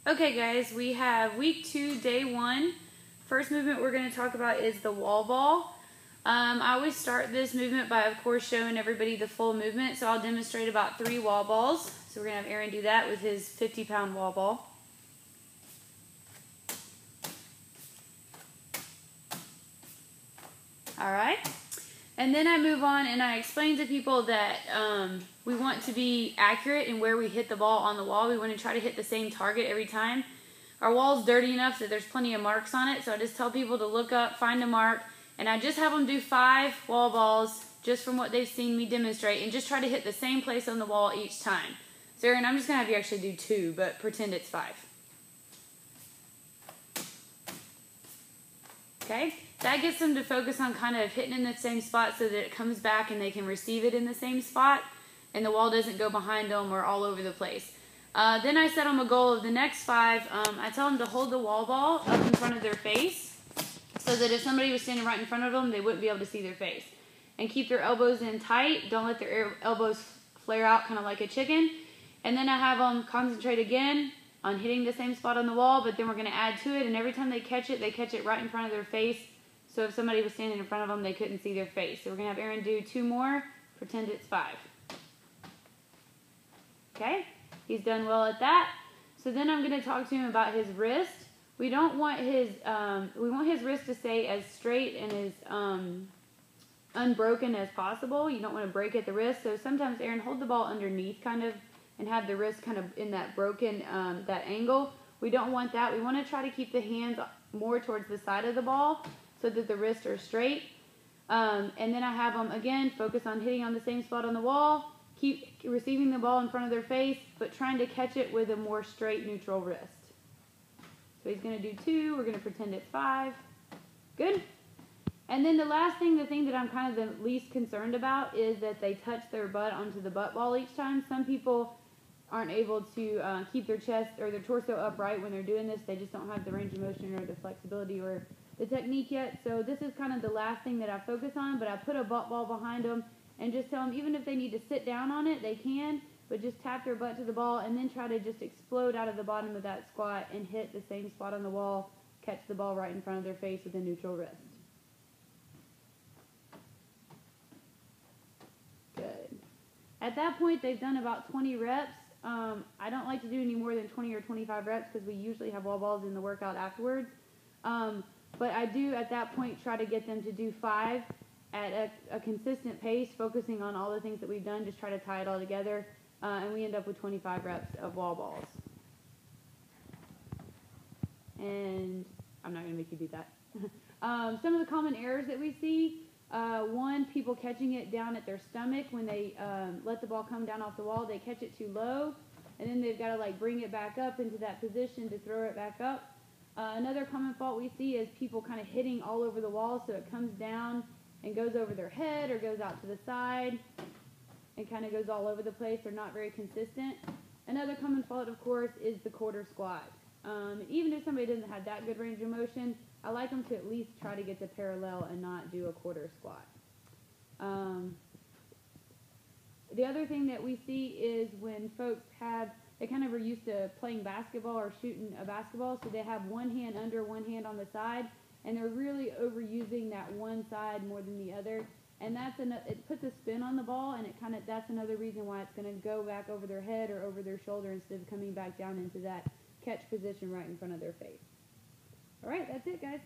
Okay guys, we have week 2, day 1. First movement we're going to talk about is the wall ball. I always start this movement by, of course, showing everybody the full movement. So I'll demonstrate about 3 wall balls. So we're going to have Aaron do that with his 50-pound wall ball. Alright, and then I move on and I explain to people that we want to be accurate in where we hit the ball on the wall. We want to try to hit the same target every time. Our wall's dirty enough that there's plenty of marks on it, so I just tell people to look up, find a mark, and I just have them do 5 wall balls just from what they've seen me demonstrate, and just try to hit the same place on the wall each time. So Aaron, I'm just going to have you actually do 2, but pretend it's 5. Okay? That gets them to focus on kind of hitting in the same spot so that it comes back and they can receive it in the same spot and the wall doesn't go behind them or all over the place. Then I set them a goal of the next 5. I tell them to hold the wall ball up in front of their face so that if somebody was standing right in front of them, they wouldn't be able to see their face. And keep their elbows in tight. Don't let their elbows flare out kind of like a chicken. And then I have them concentrate again on hitting the same spot on the wall, but then we're going to add to it, and every time they catch it right in front of their face. So if somebody was standing in front of them, they couldn't see their face. So we're going to have Aaron do 2 more. Pretend it's 5. Okay? He's done well at that. So then I'm going to talk to him about his wrist. We want his wrist to stay as straight and as unbroken as possible. You don't want to break at the wrist. So sometimes, Aaron, hold the ball underneath kind of and have the wrist kind of in that broken, that angle. We don't want that. We want to try to keep the hands more towards the side of the ball so that the wrists are straight. And then I have them, again, focus on hitting on the same spot on the wall, keep receiving the ball in front of their face, but trying to catch it with a more straight, neutral wrist. So he's going to do 2. We're going to pretend it's 5. Good. And then the last thing, the thing that I'm kind of the least concerned about is that they touch their butt onto the butt ball each time. Some people aren't able to keep their chest or their torso upright when they're doing this. They just don't have the range of motion or the flexibility or the technique yet. So this is kind of the last thing that I focus on, but I put a butt ball behind them and just tell them even if they need to sit down on it, they can, but just tap their butt to the ball and then try to just explode out of the bottom of that squat and hit the same spot on the wall, catch the ball right in front of their face with a neutral wrist. Good. At that point, they've done about 20 reps. I don't like to do any more than 20 or 25 reps because we usually have wall balls in the workout afterwards. But I do, at that point, try to get them to do 5 at a consistent pace, focusing on all the things that we've done, just try to tie it all together, and we end up with 25 reps of wall balls. And I'm not going to make you do that. Some of the common errors that we see, 1, people catching it down at their stomach when they let the ball come down off the wall. They catch it too low, and then they've got to like bring it back up into that position to throw it back up. Another common fault we see is people kind of hitting all over the wall, so it comes down and goes over their head or goes out to the side and kind of goes all over the place. They're not very consistent. Another common fault, of course, is the quarter squat. Even if somebody doesn't have that good range of motion, I like them to at least try to get to parallel and not do a quarter squat. The other thing that we see is when folks they kind of are used to playing basketball or shooting a basketball, so they have one hand under, one hand on the side, and they're really overusing that one side more than the other, and it puts a spin on the ball, and that's another reason why it's going to go back over their head or over their shoulder instead of coming back down into that catch position right in front of their face. All right, that's it, guys.